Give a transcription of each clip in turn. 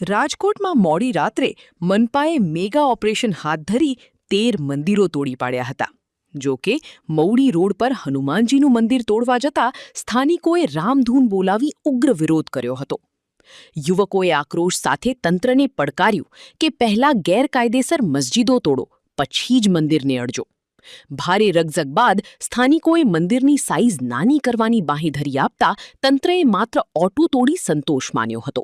રાજકોટમાં મોડી રાત્રે મનપાએ મેગા ઓપરેશન હાથ ધરી 13 મંદિરો તોડી પાડ્યા હતા. જો કે મૌડી રોડ પર હનુમાનજીનું મંદિર તોડવા જતા સ્થાનિકોએ રામધૂન બોલાવી ઉગ્ર વિરોધ કર્યો હતો. યુવકોએ આક્રોશ સાથે તંત્રને પડકાર્યું કે પહેલા ગેરકાયદેસર મસ્જિદો તોડો, પછી જ મંદિરને અડજો. ભારે રકઝક બાદ સ્થાનિકોએ મંદિરની સાઇઝ નાની કરવાની બાંહેધરી આપતા તંત્રએ માત્ર ઓટો તોડી સંતોષ માન્યો હતો.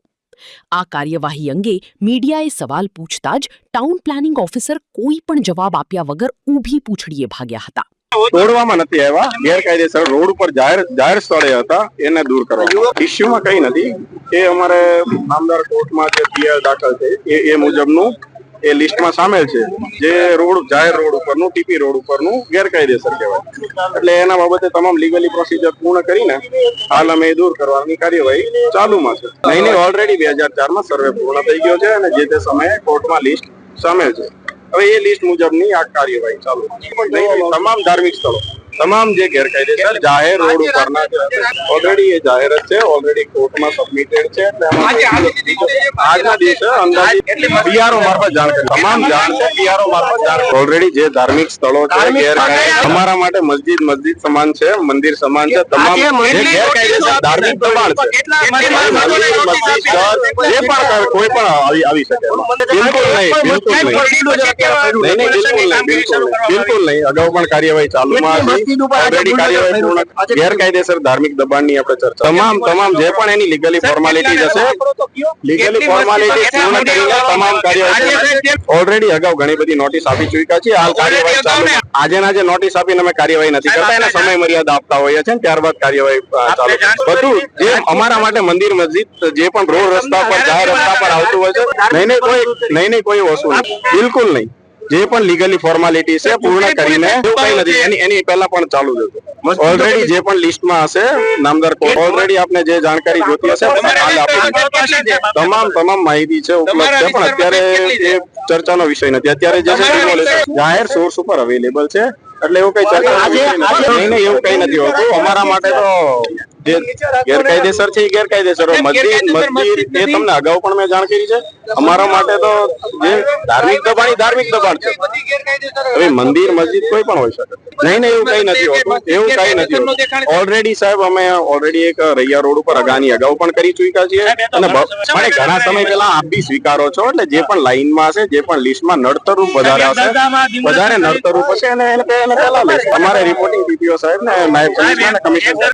આ કાર્યવાહી અંગે મીડિયાએ સવાલ પૂછતા જ ટાઉન પ્લાનિંગ ઓફિસર કોઈ પણ જવાબ આપ્યા વગર ઊભી પૂંછડીએ ભાગ્યા હતા. તોડવામાં નથી આવ્યા, ગેરકાયદેસર રોડ ઉપર જાહેર સ્થળે હતા, એને દૂર કરવા. ઇસ્યુમાં કઈ નથી. એ અમારે નામદાર કોર્ટમાં જે ફરિયાદ દાખલ છે એ મુજબનું એ લિસ્ટમાં સામેલ છે. જે જાહેર રોડ ઉપરનું, ટીપી રોડ ઉપરનું ગેરકાયદેસર કહેવાય. એટલે એના બાબતે તમામ લીગલી પ્રોસિજર પૂર્ણ કરીને હાલ અમે દૂર કરવાની કાર્યવાહી ચાલુમાં છે. નહીં ઓલરેડી 2004માં સર્વે પૂર્ણ થઈ ગયો છે અને જે તે સમયે કોર્ટમાં લિસ્ટ સામેલ છે. હવે એ લિસ્ટ મુજબની આ કાર્યવાહી ચાલુ. તમામ ધાર્મિક સ્થળો, તમામ જે ગેરકાયદેસર જાહેર રોડ ઉપરના ઓલરેડી એ જાહેર જ છે, ઓલરેડી કોર્ટમાં સબમિટેડ છે. આજના દિવસે અંદાજિત પીઆરઓ મારફત જાણ કરી, તમામ જાણ છે પીઆરઓ મારફત જાણ. ઓલરેડી જે ધાર્મિક સ્થળો છે ગેરકાયદેસર, અમારા માટે મસ્જિદ સમાન છે, મંદિર સમાન છે. તમામ જે ગેરકાયદેસર ધાર્મિક દબાણ છે, જે પણ કોઈ પણ આવી શકે. બિલકુલ નહીં. અગાઉ પણ કાર્યવાહી ચાલુમાં હતી. ગેરકાયદેસર ધાર્મિક દબાણની આપણે ચર્ચા. તમામ જે પણ એની લીગલી ફોર્માલિટી હશે, લીગલી ફોર્માલિટી પૂર્ણ કરીને તમામ કાર્યવાહી ઓલરેડી અગાઉ ઘણી બધી નોટિસ આપી ચૂક્યા છે. હાલ કાર્યવાહી ચાલુ. આજે નોટિસ આપીને અમે કાર્યવાહી નથી કરતા, એને સમય મર્યાદા આપતા હોઈએ છીએ. ત્યારબાદ કાર્યવાહી ચાલુ. બધું જે અમારા માટે મંદિર મસ્જિદ જે પણ રોડ રસ્તા પર જાહેર રસ્તા પર આવતું હોય છે, નહીં કોઈ વસ્તુ નહીં. બિલકુલ નહીં. જે પણ લીગલી ફોર્માલિટી છે પૂર્ણ કરીને કઈ નથી. એની પહેલા પણ ચાલુ જ હતું. ઓલરેડી જે પણ લિસ્ટમાં હશે નામદાર કોર્ટ ઓલરેડી આપને જે જાણકારી જોતી હશે તમામ માહિતી છે ઉપલબ્ધ છે. પણ અત્યારે એ ચર્ચાનો વિષય નથી. અત્યારે જે છે જાહેર સોર્સ ઉપર અવેલેબલ છે, એટલે એવું કઈ ચર્ચા નહીં. એવું કઈ નથી હોતું. અમારા માટે તો જે ગેરકાયદેસર છે એ ગેરકાયદેસર. મસ્જિદ એ તમને અગાઉ પણ મેં જાણ કરી છે. અમારા માટે તો જે ધાર્મિક દબાણ છે. હવે મંદિર મસ્જિદ કોઈ પણ હોય શકે. નહીં એવું કઈ નથી હોતું. એવું કઈ નથી હોતું. ઓલરેડી સાહેબ અમે એક રૈયા રોડ ઉપર અગાઉ પણ કરી ચૂક્યા છીએ અને ઘણા સમય પહેલા આપ બી સ્વીકારો છો. એટલે જે પણ લાઈનમાં હશે, જે પણ લિસ્ટમાં નડતરરૂપ વધારે નડતરરૂપ હશે એને પહેલા લેશે. અમારે રિપોર્ટિંગ ડીપીઓ સાહેબ ને નાયબ કમિશનર